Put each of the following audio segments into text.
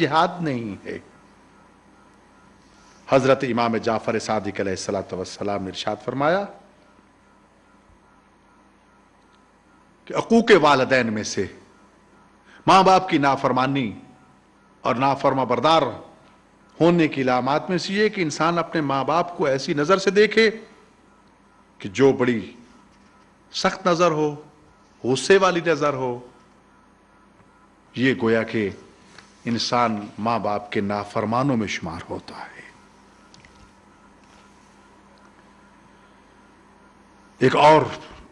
جہاد نہیں ہے۔ حضرت امام جعفر صادق علیہ السلام نے ارشاد فرمایا کہ حقوق والدین میں سے ماں باپ کی نافرمانی اور نافرما بردار ہونے کی علامات میں سے یہ کہ انسان اپنے ماں باپ کو ایسی نظر سے دیکھے کہ جو بڑی سخت نظر ہو، غصے والی نظر ہو۔ یہ گویا کہ انسان ماں باپ کے نافرمانوں میں شمار ہوتا ہے۔ ایک اور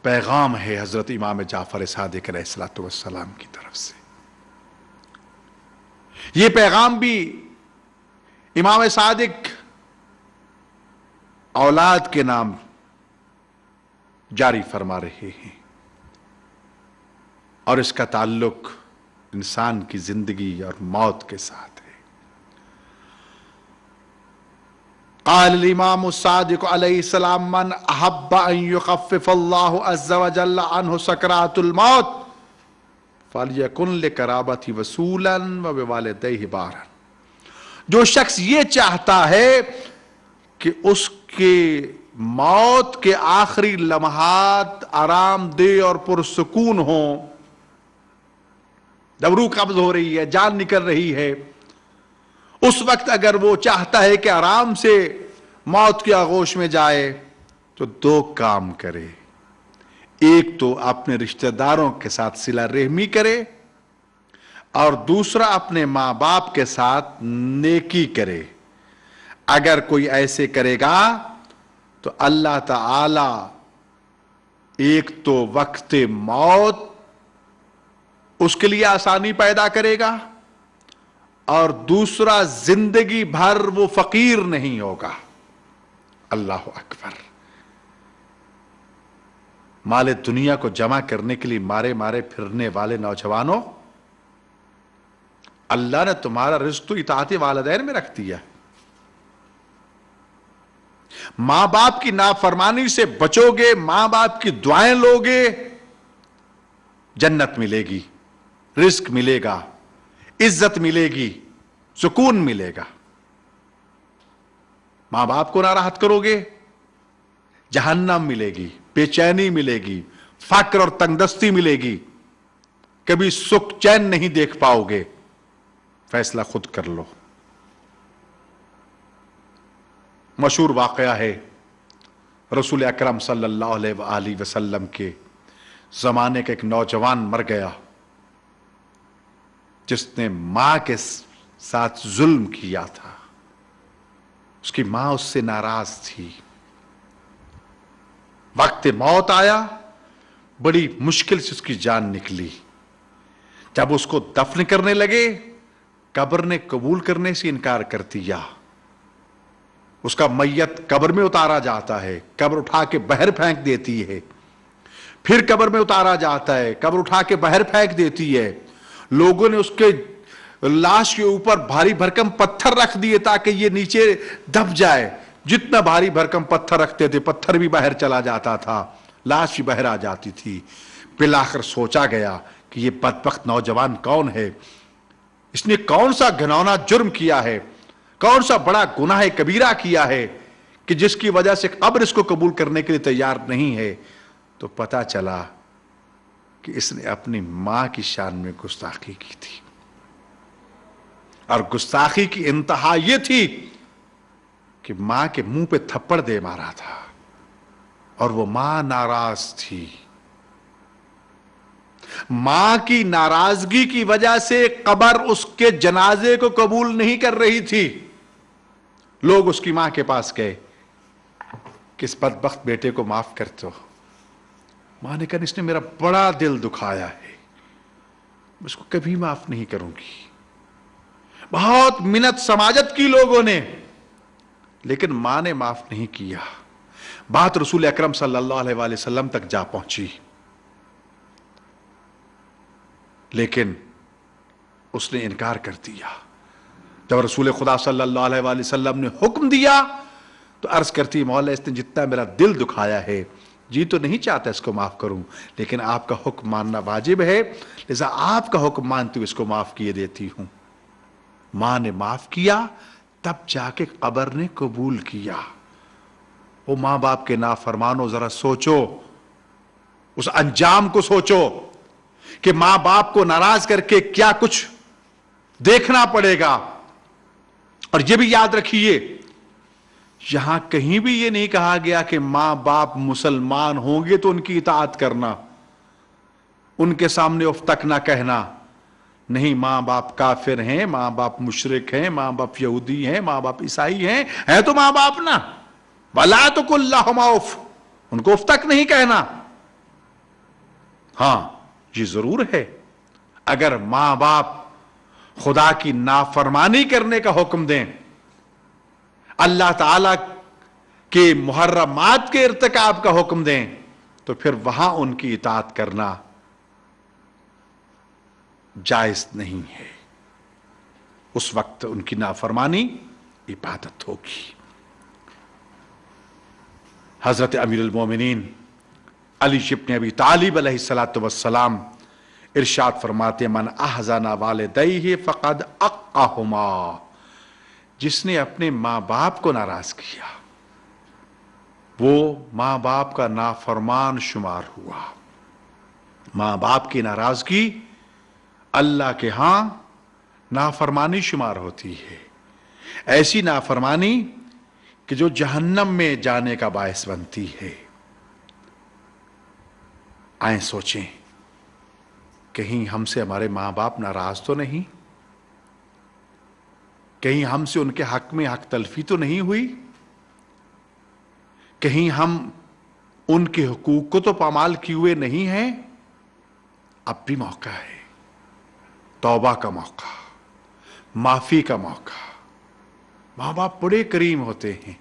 پیغام ہے حضرت امام جعفر صادق علیہ السلام کی طرف سے۔ یہ پیغام بھی امام صادق اولاد کے نام جاری فرما رہے ہیں، اور اس کا تعلق انسان کی زندگی اور موت کے ساتھ ہے۔ قال الامام الصادق علیہ السلام من احب ان یخفف اللہ عز وجل عنہ سکرات الموت فلیکن لقرابتہ وصولا وبوالدیہ بارا۔ جو شخص یہ چاہتا ہے کہ اس کے موت کے آخری لمحات آرام دہ اور پرسکون ہوں، جب روح قبض ہو رہی ہے، جان نکل رہی ہے، اس وقت اگر وہ چاہتا ہے کہ آرام سے موت کے آغوش میں جائے تو دو کام کرے۔ ایک تو اپنے رشتہ داروں کے ساتھ صلہ رحمی کرے، اور دوسرا اپنے ماں باپ کے ساتھ نیکی کرے۔ اگر کوئی ایسے کرے گا تو اللہ تعالی ایک تو وقت موت اس کے لیے آسانی پیدا کرے گا، اور دوسرا زندگی بھر وہ فقیر نہیں ہوگا۔ اللہ اکبر۔ مال دنیا کو جمع کرنے کے لیے مارے مارے پھرنے والے نوجوانوں، اللہ نے تمہارا رزق تو اطاعت والدین میں رکھ دیا۔ ماں باپ کی نافرمانی سے بچو گے، ماں باپ کی دعائیں لوگے، جنت ملے گی، رزق ملے گا، عزت ملے گی، سکون ملے گا۔ ماں باپ کو ناراحت کرو گے، جہنم ملے گی، بے چینی ملے گی، فقر اور تنگدستی ملے گی، کبھی سکھ چین نہیں دیکھ پاؤ گے۔ فیصلہ خود کر لو۔ مشہور واقعہ ہے، رسول اکرم صلی اللہ علیہ وآلہ وسلم کے زمانے کا ایک نوجوان مر گیا جس نے ماں کے ساتھ ظلم کیا تھا۔ اس کی ماں اس سے ناراض تھی۔ وقت موت آیا، بڑی مشکل سے اس کی جان نکلی۔ جب اس کو دفن کرنے لگے، قبر نے قبول کرنے سے انکار کر دیا۔ اس کا میت قبر میں اتارا جاتا ہے، قبر اٹھا کے باہر پھینک دیتی ہے، پھر قبر میں اتارا جاتا ہے، قبر اٹھا کے باہر پھینک دیتی ہے۔ لوگوں نے اس کے لاش کے اوپر بھاری بھرکم پتھر رکھ دیے تاکہ یہ نیچے دب جائے۔ جتنا بھاری بھرکم پتھر رکھتے تھے، پتھر بھی باہر چلا جاتا تھا، لاش بھی باہر آ جاتی تھی۔ بالآخر سوچا گیا کہ یہ بدبخت نوجوان کون ہے، اس نے کون سا گھناؤنا جرم کیا ہے، کون سا بڑا گناہ کبیرہ کیا ہے کہ جس کی وجہ سے قبر اس کو قبول کرنے کے لیے تیار نہیں ہے۔ تو پتا چلا کہ اس نے اپنی ماں کی شان میں گستاخی کی تھی، اور گستاخی کی انتہا یہ تھی کہ ماں کے منہ پہ تھپڑ دے مارا تھا، اور وہ ماں ناراض تھی۔ ماں کی ناراضگی کی وجہ سے قبر اس کے جنازے کو قبول نہیں کر رہی تھی۔ لوگ اس کی ماں کے پاس گئے کہ اس بدبخت بیٹے کو معاف کر دو۔ ماں نے کہا اس نے میرا بڑا دل دکھایا ہے، میں اس کو کبھی معاف نہیں کروں گی۔ بہت منت سماجت کی لوگوں نے، لیکن ماں نے معاف نہیں کیا۔ بات رسول اکرم صلی اللہ علیہ وآلہ وسلم تک جا پہنچی، لیکن اس نے انکار کر دیا۔ جب رسول خدا صلی اللہ علیہ وآلہ وسلم نے حکم دیا تو عرض کرتی مولا اس نے جتنا میرا دل دکھایا ہے، جی تو نہیں چاہتا اس کو معاف کروں، لیکن آپ کا حکم ماننا واجب ہے، لہذا آپ کا حکم مانتی ہوں اس کو معاف کیے دیتی ہوں۔ ماں نے معاف کیا، تب جا کے قبر نے قبول کیا۔ وہ ماں باپ کے نافرمانو ذرا سوچو، اس انجام کو سوچو کہ ماں باپ کو ناراض کر کے کیا کچھ دیکھنا پڑے گا۔ اور یہ بھی یاد رکھیے، یہاں کہیں بھی یہ نہیں کہا گیا کہ ماں باپ مسلمان ہوں گے تو ان کی اطاعت کرنا، ان کے سامنے اف تک نہ کہنا۔ نہیں، ماں باپ کافر ہیں، ماں باپ مشرک ہیں، ماں باپ یہودی ہیں، ماں باپ عیسائی ہیں تو ماں باپ نا، وَلَا تَقُل لَّهُمَا اُفٍّ، ان کو اف تک نہیں کہنا۔ ہاں یہ ضرور ہے، اگر ماں باپ خدا کی نافرمانی کرنے کا حکم دیں، اللہ تعالی کے محرمات کے ارتکاب کا حکم دیں، تو پھر وہاں ان کی اطاعت کرنا جائز نہیں ہے۔ اس وقت ان کی نافرمانی عبادت ہوگی۔ حضرت امیر المومنین علی ابن ابی طالب علیہ السلام ارشاد فرماتے ہیں، من احزن والدیہ فقد اقہما، جس نے اپنے ماں باپ کو ناراض کیا وہ ماں باپ کا نافرمان شمار ہوا۔ ماں باپ کی ناراضگی اللہ کے ہاں نافرمانی شمار ہوتی ہے، ایسی نافرمانی کہ جو جہنم میں جانے کا باعث بنتی ہے۔ آئیں سوچیں، کہیں ہم سے ہمارے ماں باپ ناراض تو نہیں؟ کہیں ہم سے ان کے حق میں حق تلفی تو نہیں ہوئی؟ کہیں ہم ان کے حقوق کو تو پامال کیے ہوئے نہیں ہیں؟ اب بھی موقع ہے، توبہ کا موقع، معافی کا موقع۔ ماں باپ بڑے کریم ہوتے ہیں،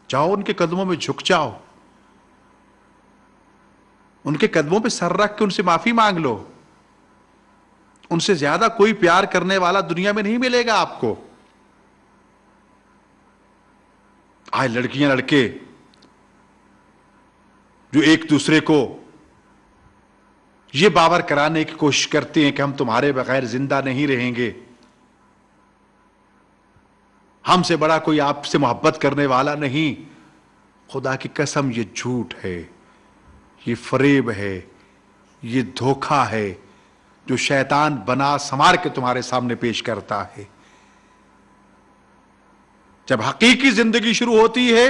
جاؤ ان کے قدموں میں جھک جاؤ، ان کے قدموں پہ سر رکھ کے ان سے معافی مانگ لو۔ ان سے زیادہ کوئی پیار کرنے والا دنیا میں نہیں ملے گا آپ کو۔ آج لڑکیاں لڑکے جو ایک دوسرے کو یہ باور کرانے کی کوشش کرتے ہیں کہ ہم تمہارے بغیر زندہ نہیں رہیں گے، ہم سے بڑا کوئی آپ سے محبت کرنے والا نہیں، خدا کی قسم یہ جھوٹ ہے، یہ فریب ہے، یہ دھوکہ ہے جو شیطان بنا سنوار کے تمہارے سامنے پیش کرتا ہے۔ جب حقیقی زندگی شروع ہوتی ہے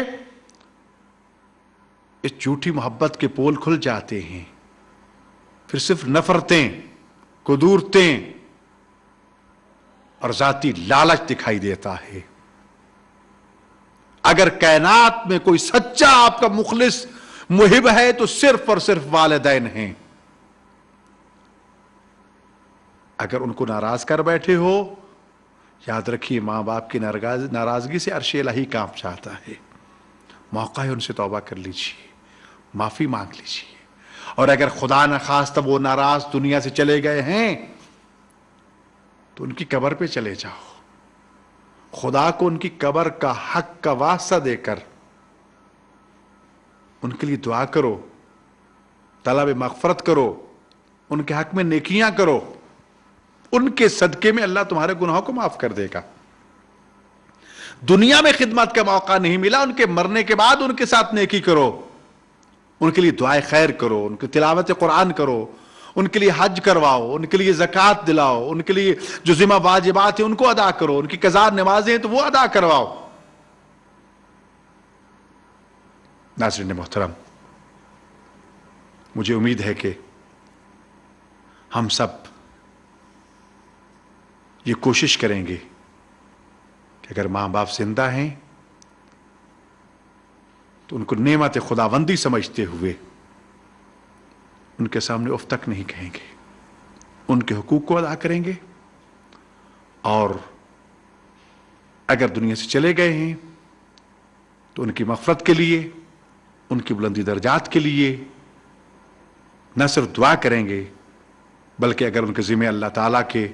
اس جھوٹی محبت کے پول کھل جاتے ہیں، پھر صرف نفرتیں، قدورتیں اور ذاتی لالچ دکھائی دیتا ہے۔ اگر کائنات میں کوئی سچا آپ کا مخلص محب ہے تو صرف اور صرف والدین ہیں۔ اگر ان کو ناراض کر بیٹھے ہو، یاد رکھیے ماں باپ کی ناراضگی سے عرش الہی کانپ جاتا ہے۔ موقع ہے ان سے توبہ کر لیجیے، معافی مانگ لیجیے، اور اگر خدا نخواستہ وہ ناراض دنیا سے چلے گئے ہیں تو ان کی قبر پہ چلے جاؤ، خدا کو ان کی قبر کا حق کا واسطہ دے کر ان کے لیے دعا کرو، طلب مغفرت کرو، ان کے حق میں نیکیاں کرو، ان کے صدقے میں اللہ تمہارے گناہوں کو معاف کر دے گا۔ دنیا میں خدمت کا موقع نہیں ملا، ان کے مرنے کے بعد ان کے ساتھ نیکی کرو، ان کے لیے دعائے خیر کرو، ان کی تلاوت قرآن کرو، ان کے لیے حج کرواؤ، ان کے لیے زکوٰۃ دلاؤ، ان کے لیے جو ذمہ واجبات ہیں ان کو ادا کرو، ان کی قضاء نمازیں ہیں تو وہ ادا کرواؤ۔ ناظرین محترم، مجھے امید ہے کہ ہم سب یہ کوشش کریں گے کہ اگر ماں باپ زندہ ہیں تو ان کو نعمت خداوندی سمجھتے ہوئے ان کے سامنے اف تک نہیں کہیں گے، ان کے حقوق کو ادا کریں گے، اور اگر دنیا سے چلے گئے ہیں تو ان کی مغفرت کے لیے، ان کی بلندی درجات کے لیے نہ صرف دعا کریں گے، بلکہ اگر ان کے ذمہ اللہ تعالیٰ کے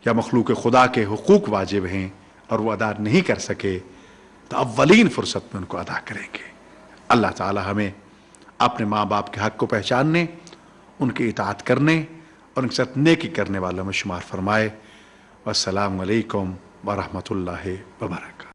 یا مخلوق خدا کے حقوق واجب ہیں اور وہ ادا نہیں کر سکے تو اولین فرصت میں ان کو ادا کریں گے۔ اللہ تعالیٰ ہمیں اپنے ماں باپ کے حق کو پہچاننے، ان کی اطاعت کرنے اور ان کے ساتھ نیکی کرنے والوں میں شمار فرمائے۔ والسلام علیکم ورحمۃ اللہ وبرکاتہ.